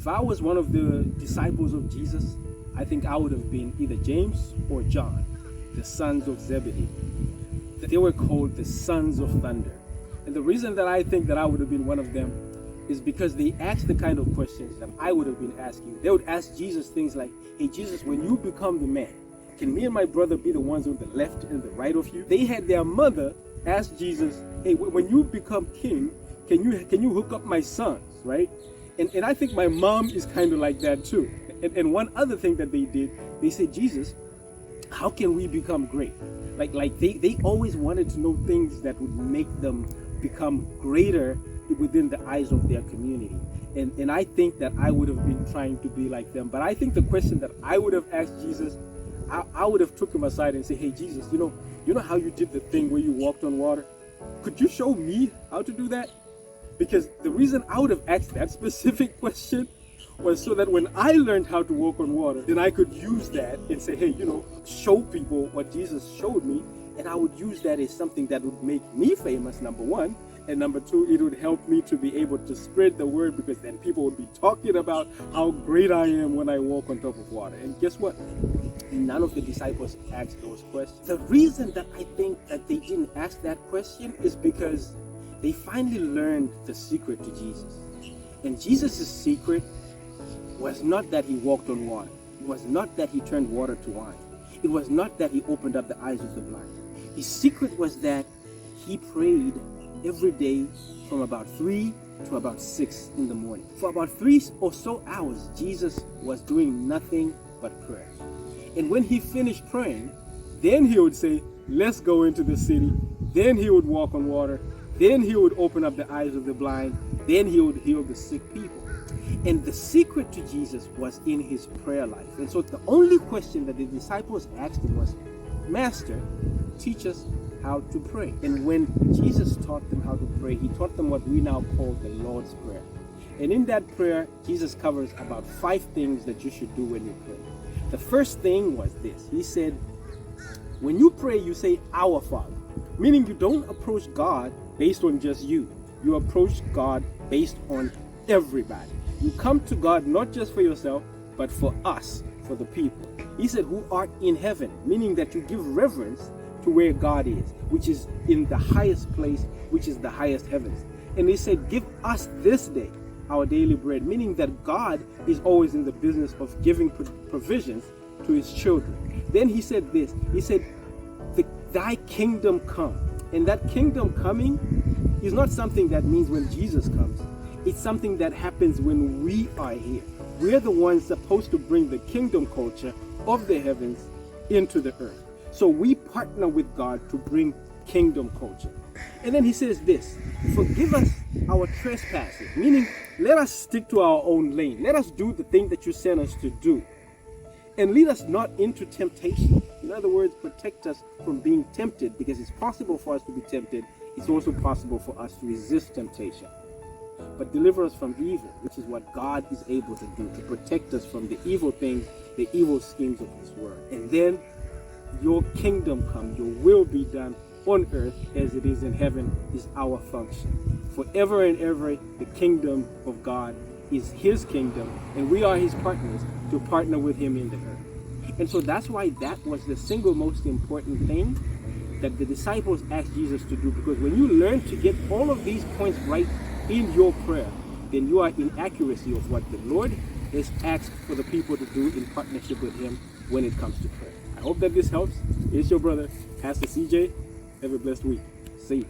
If I was one of the disciples of Jesus, I think I would have been either James or John, the sons of Zebedee. They were called the sons of thunder. And the reason that I think that I would have been one of them is because they asked the kind of questions that I would have been asking. They would ask Jesus things like, hey Jesus, when you become the man, can me and my brother be the ones on the left and the right of you? They had their mother ask Jesus, hey, when you become king, can you hook up my sons, right? And I think my mom is kind of like that too. And one other thing that they did, they said, Jesus, how can we become great? Like they always wanted to know things that would make them become greater within the eyes of their community. And I think that I would have been trying to be like them. But I think the question that I would have asked Jesus, I would have took him aside and say, hey Jesus, you know how you did the thing where you walked on water? Could you show me how to do that? Because the reason I would have asked that specific question was so that when I learned how to walk on water, then I could use that and say, hey, show people what Jesus showed me. And I would use that as something that would make me famous, number one. And number two, it would help me to be able to spread the word, because then people would be talking about how great I am when I walk on top of water. And guess what? None of the disciples asked those questions. The reason that I think that they didn't ask that question is because they finally learned the secret to Jesus. And Jesus' secret was not that he walked on water. It was not that he turned water to wine. It was not that he opened up the eyes of the blind. His secret was that he prayed every day from about 3 to about 6 in the morning. For about 3 or so hours, Jesus was doing nothing but prayer. And when he finished praying, then he would say, let's go into the city. Then he would walk on water. Then he would open up the eyes of the blind. Then he would heal the sick people. And the secret to Jesus was in his prayer life. And so the only question that the disciples asked him was, Master, teach us how to pray. And when Jesus taught them how to pray, he taught them what we now call the Lord's Prayer. And in that prayer, Jesus covers about 5 things that you should do when you pray. The first thing was this. He said, when you pray, you say, Our Father. Meaning you don't approach God based on just you. You approach God based on everybody. You come to God not just for yourself, but for us, for the people. He said, who art in heaven, meaning that you give reverence to where God is, which is in the highest place, which is the highest heavens. And he said, give us this day our daily bread, meaning that God is always in the business of giving provisions to his children. Then he said this, he said, thy kingdom come. And that kingdom coming is not something that means when Jesus comes. It's something that happens when we are here. We're the ones supposed to bring the kingdom culture of the heavens into the earth. So we partner with God to bring kingdom culture. And then he says this, forgive us our trespasses, meaning let us stick to our own lane. Let us do the thing that you sent us to do. And lead us not into temptation. In other words, protect us from being tempted, because it's possible for us to be tempted. It's also possible for us to resist temptation. But deliver us from evil, which is what God is able to do, to protect us from the evil things, the evil schemes of this world. And then your kingdom come, your will be done on earth as it is in heaven is our function. Forever and ever, the kingdom of God is his kingdom, and we are his partners to partner with him in the earth. And so that's why that was the single most important thing that the disciples asked Jesus to do, because when you learn to get all of these points right in your prayer, then you are in accuracy of what the Lord has asked for the people to do in partnership with him when it comes to prayer. I hope that this helps. It's your brother, Pastor CJ. Have a blessed week. See you.